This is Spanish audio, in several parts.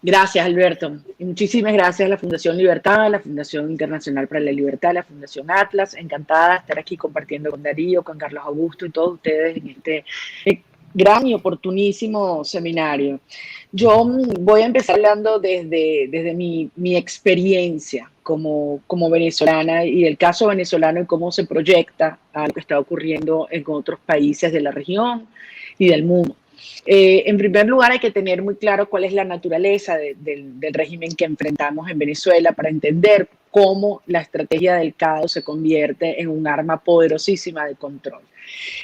Gracias, Alberto. Y muchísimas gracias a la Fundación Libertad, a la Fundación Internacional para la Libertad, a la Fundación Atlas. Encantada de estar aquí compartiendo con Darío, con Carlos Augusto y todos ustedes en este gran y oportunísimo seminario. Yo voy a empezar hablando desde mi experiencia como venezolana y el caso venezolano y cómo se proyecta a lo que está ocurriendo en otros países de la región y del mundo. En primer lugar, hay que tener muy claro cuál es la naturaleza del régimen que enfrentamos en Venezuela para entender cómo la estrategia del caos se convierte en un arma poderosísima de control.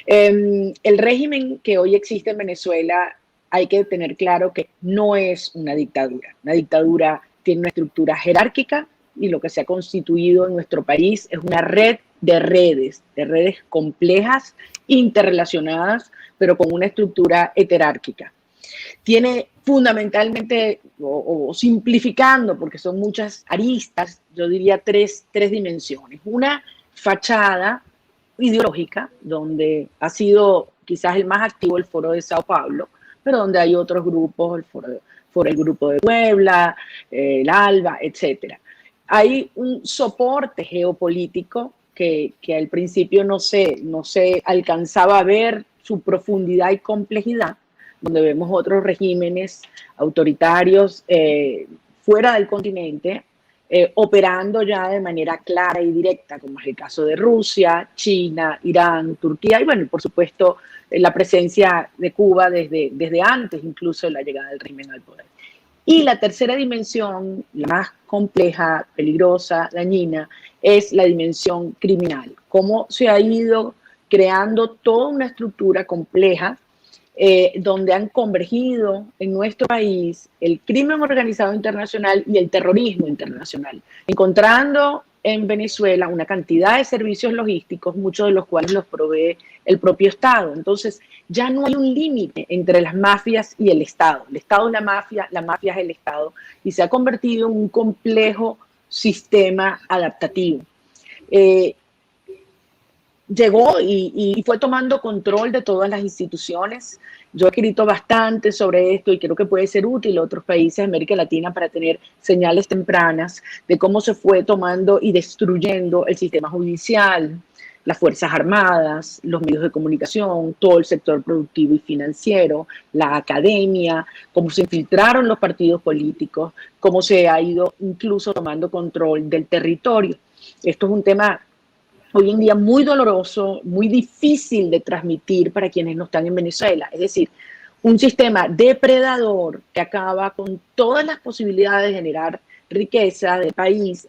El régimen que hoy existe en Venezuela, hay que tener claro que no es una dictadura. Una dictadura tiene una estructura jerárquica y lo que se ha constituido en nuestro país es una red de redes complejas, interrelacionadas, pero con una estructura heterárquica. Tiene fundamentalmente, o simplificando, porque son muchas aristas, yo diría tres dimensiones. Una fachada ideológica, donde ha sido quizás el más activo el Foro de Sao Paulo, pero donde hay otros grupos, el Grupo de Puebla, el ALBA, etcétera. Hay un soporte geopolítico que al principio no se alcanzaba a ver su profundidad y complejidad, donde vemos otros regímenes autoritarios fuera del continente, operando ya de manera clara y directa, como es el caso de Rusia, China, Irán, Turquía y, bueno, por supuesto, la presencia de Cuba desde antes incluso de la llegada del régimen al poder. Y la tercera dimensión, la más compleja, peligrosa, dañina, es la dimensión criminal. Cómo se ha ido creando toda una estructura compleja donde han convergido en nuestro país el crimen organizado internacional y el terrorismo internacional, encontrando en Venezuela una cantidad de servicios logísticos, muchos de los cuales los provee el propio Estado. Entonces, ya no hay un límite entre las mafias y el Estado. El Estado es la mafia es el Estado, y se ha convertido en un complejo sistema adaptativo. Llegó y fue tomando control de todas las instituciones. Yo he escrito bastante sobre esto y creo que puede ser útil a otros países de América Latina para tener señales tempranas de cómo se fue tomando y destruyendo el sistema judicial, las Fuerzas Armadas, los medios de comunicación, todo el sector productivo y financiero, la academia, cómo se infiltraron los partidos políticos, cómo se ha ido incluso tomando control del territorio. Esto es un tema hoy en día muy doloroso, muy difícil de transmitir para quienes no están en Venezuela. Es decir, un sistema depredador que acaba con todas las posibilidades de generar riqueza del país,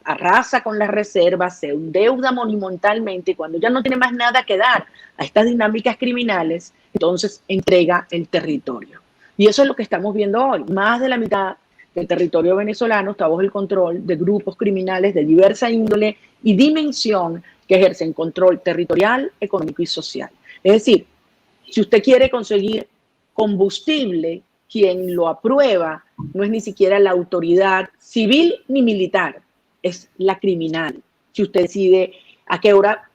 arrasa con las reservas, se endeuda monumentalmente y cuando ya no tiene más nada que dar a estas dinámicas criminales, entonces entrega el territorio. Y eso es lo que estamos viendo hoy. Más de la mitad del territorio venezolano está bajo el control de grupos criminales de diversa índole y dimensión que ejercen control territorial, económico y social. Es decir, si usted quiere conseguir combustible, quien lo aprueba no es ni siquiera la autoridad civil ni militar, es la criminal. Si usted decide a qué hora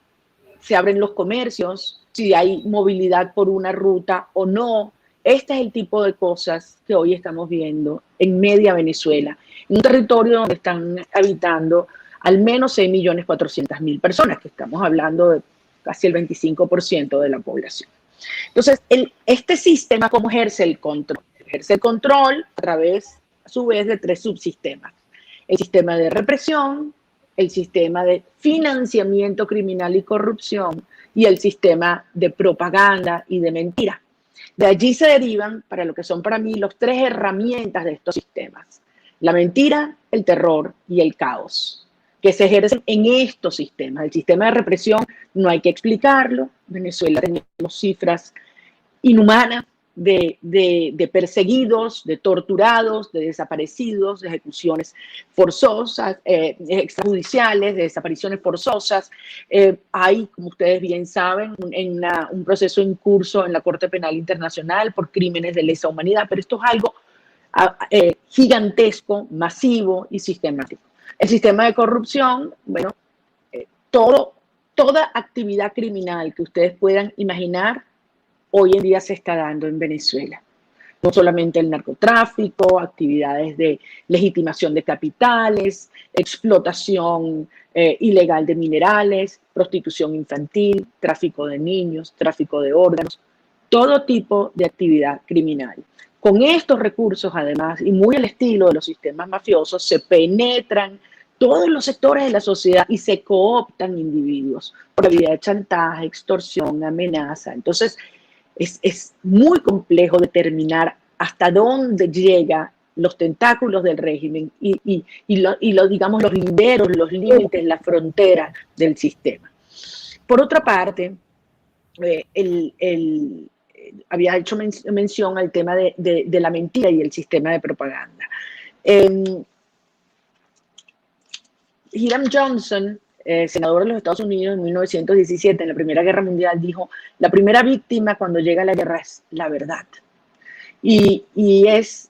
se abren los comercios, si hay movilidad por una ruta o no, este es el tipo de cosas que hoy estamos viendo en media Venezuela, en un territorio donde están habitando al menos 6.400.000 personas, que estamos hablando de casi el 25% de la población. Entonces, este sistema, ¿cómo ejerce el control? Ejerce el control a través, a su vez, de tres subsistemas. El sistema de represión, el sistema de financiamiento criminal y corrupción y el sistema de propaganda y de mentira. De allí se derivan, para lo que son para mí, los tres herramientas de estos sistemas: la mentira, el terror y el caos, que se ejercen en estos sistemas. El sistema de represión no hay que explicarlo. En Venezuela tenemos cifras inhumanas de perseguidos, de torturados, de desaparecidos, de ejecuciones forzosas, extrajudiciales, de desapariciones forzosas. Hay, como ustedes bien saben, un proceso en curso en la Corte Penal Internacional por crímenes de lesa humanidad, pero esto es algo gigantesco, masivo y sistemático. El sistema de corrupción, bueno, toda actividad criminal que ustedes puedan imaginar, hoy en día se está dando en Venezuela. no solamente el narcotráfico, actividades de legitimación de capitales, explotación ilegal de minerales, prostitución infantil, tráfico de niños, tráfico de órganos, todo tipo de actividad criminal. Con estos recursos, además, y muy al estilo de los sistemas mafiosos, se penetran todos los sectores de la sociedad y se cooptan individuos por vía de chantaje, extorsión, amenaza. Entonces, es muy complejo determinar hasta dónde llega los tentáculos del régimen digamos, los linderos, los límites, la frontera del sistema. Por otra parte, había hecho mención al tema de la mentira y el sistema de propaganda. Hiram Johnson, senador de los Estados Unidos en 1917, en la Primera Guerra Mundial, dijo: la primera víctima cuando llega a la guerra es la verdad. Y es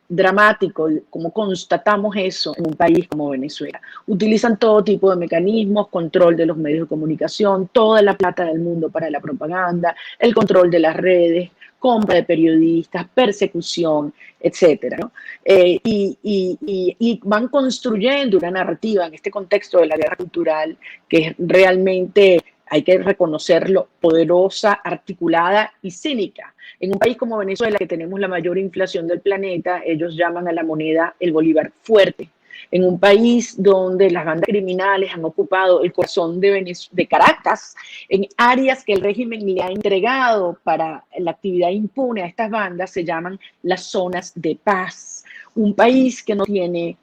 dramático como constatamos eso en un país como Venezuela. Utilizan todo tipo de mecanismos, control de los medios de comunicación, toda la plata del mundo para la propaganda, el control de las redes, compra de periodistas, persecución, etcétera, ¿no? Y van construyendo una narrativa en este contexto de la guerra cultural que es realmente, hay que reconocerlo, poderosa, articulada y cínica. En un país como Venezuela, que tenemos la mayor inflación del planeta, ellos llaman a la moneda el bolívar fuerte. En un país donde las bandas criminales han ocupado el corazón de Caracas, en áreas que el régimen le ha entregado para la actividad impune a estas bandas, se llaman las zonas de paz. Un país que no tiene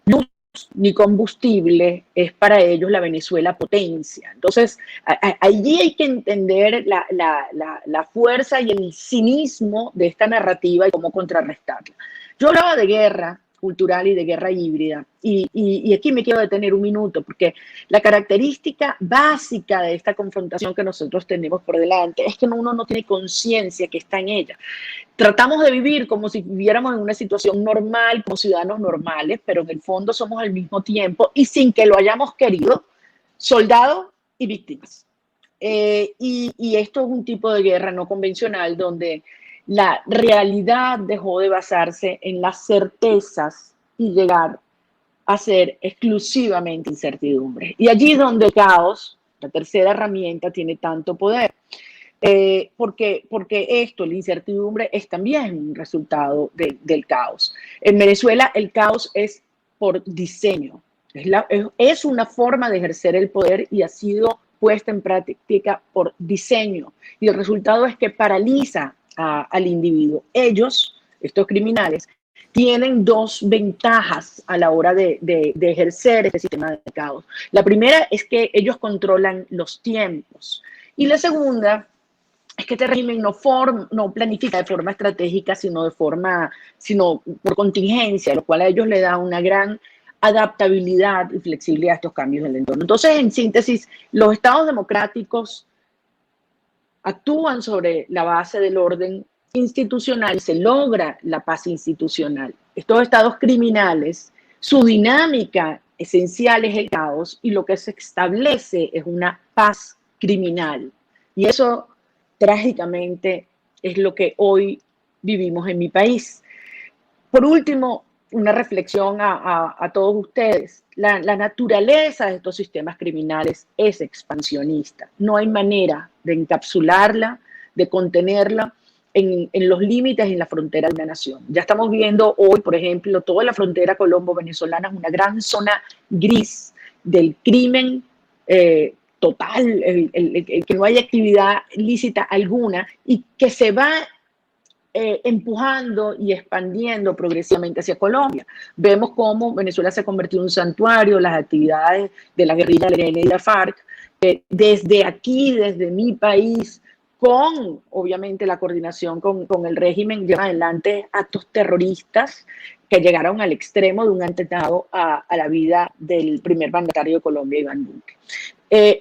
luz ni combustible es para ellos la Venezuela potencia. Entonces, allí hay que entender la fuerza y el cinismo de esta narrativa y cómo contrarrestarla. Yo hablaba de guerra cultural y de guerra híbrida, y aquí me quiero detener un minuto, porque la característica básica de esta confrontación que nosotros tenemos por delante es que uno no tiene conciencia que está en ella. Tratamos de vivir como si viviéramos en una situación normal, como ciudadanos normales, pero en el fondo somos al mismo tiempo, y sin que lo hayamos querido, soldados y víctimas. Y esto es un tipo de guerra no convencional donde la realidad dejó de basarse en las certezas y llegar a ser exclusivamente incertidumbre. Y allí es donde el caos, la tercera herramienta, tiene tanto poder. Porque esto, la incertidumbre, es también un resultado del caos. En Venezuela el caos es por diseño, es una forma de ejercer el poder y ha sido puesta en práctica por diseño. Y el resultado es que paraliza al individuo. Ellos, estos criminales, tienen dos ventajas a la hora de ejercer este sistema de caos. La primera es que ellos controlan los tiempos. Y la segunda es que este régimen no planifica de forma estratégica, sino por contingencia, lo cual a ellos le da una gran adaptabilidad y flexibilidad a estos cambios del entorno. Entonces, en síntesis, los estados democráticos actúan sobre la base del orden institucional y se logra la paz institucional. Estos estados criminales, su dinámica esencial es el caos y lo que se establece es una paz criminal. Y eso, trágicamente, es lo que hoy vivimos en mi país. Por último, una reflexión a todos ustedes. La naturaleza de estos sistemas criminales es expansionista. No hay manera de encapsularla, de contenerla en los límites y en la frontera de una nación. Ya estamos viendo hoy, por ejemplo, toda la frontera colombo-venezolana es una gran zona gris del crimen total, el que no hay actividad lícita alguna y que se va empujando y expandiendo progresivamente hacia Colombia. Vemos cómo Venezuela se ha convertido en un santuario, las actividades de la guerrilla del ELN y la FARC, desde aquí, desde mi país, con obviamente la coordinación con el régimen, llevan adelante actos terroristas que llegaron al extremo de un atentado a la vida del primer mandatario de Colombia, Iván Duque.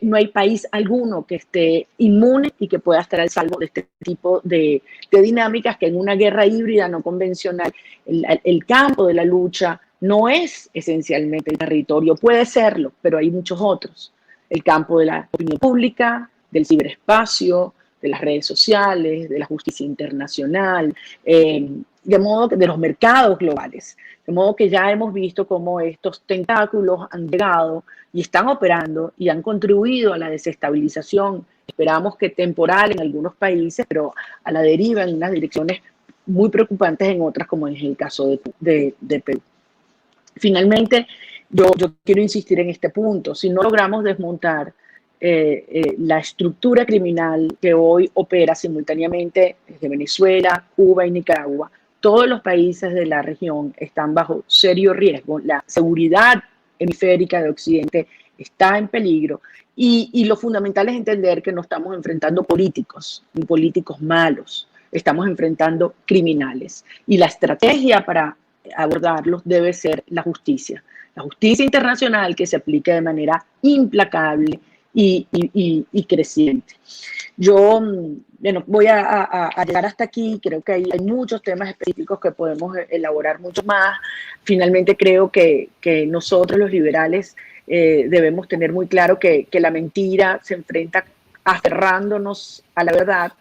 No hay país alguno que esté inmune y que pueda estar al salvo de este tipo de dinámicas que en una guerra híbrida no convencional, el campo de la lucha no es esencialmente el territorio, puede serlo, pero hay muchos otros. El campo de la opinión pública, del ciberespacio, de las redes sociales, de la justicia internacional, de modo que de los mercados globales. De modo que ya hemos visto cómo estos tentáculos han llegado y están operando y han contribuido a la desestabilización, esperamos que temporal en algunos países, pero a la deriva en unas direcciones muy preocupantes en otras, como es el caso de Perú. Finalmente, yo quiero insistir en este punto. Si no logramos desmontar la estructura criminal que hoy opera simultáneamente desde Venezuela, Cuba y Nicaragua, todos los países de la región están bajo serio riesgo. La seguridad hemisférica de Occidente está en peligro y lo fundamental es entender que no estamos enfrentando políticos, ni políticos malos, estamos enfrentando criminales. Y la estrategia para abordarlos debe ser la justicia internacional que se aplique de manera implacable y creciente. Yo, bueno, voy a llegar hasta aquí. Creo que hay muchos temas específicos que podemos elaborar mucho más. Finalmente creo que nosotros los liberales debemos tener muy claro que la mentira se enfrenta aferrándonos a la verdad.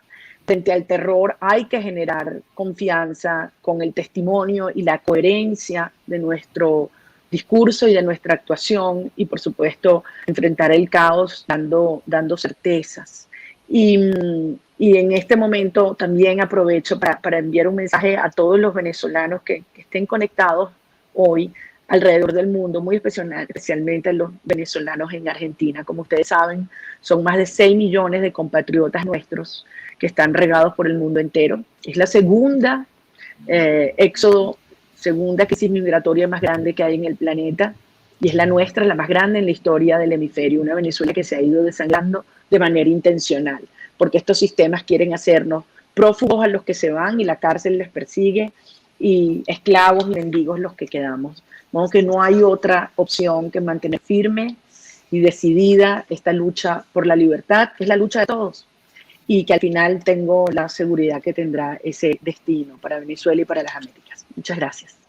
Frente al terror hay que generar confianza con el testimonio y la coherencia de nuestro discurso y de nuestra actuación y, por supuesto, enfrentar el caos dando certezas. Y en este momento también aprovecho para enviar un mensaje a todos los venezolanos que estén conectados hoy alrededor del mundo, muy especialmente a los venezolanos en Argentina. Como ustedes saben, son más de 6 millones de compatriotas nuestros que están regados por el mundo entero. Es la segunda segunda crisis migratoria más grande que hay en el planeta, y es la nuestra, la más grande en la historia del hemisferio, una Venezuela que se ha ido desangrando de manera intencional, porque estos sistemas quieren hacernos prófugos a los que se van y la cárcel les persigue, y esclavos y mendigos los que quedamos. Como que no hay otra opción que mantener firme y decidida esta lucha por la libertad, que es la lucha de todos, y que al final tengo la seguridad que tendrá ese destino para Venezuela y para las Américas. Muchas gracias.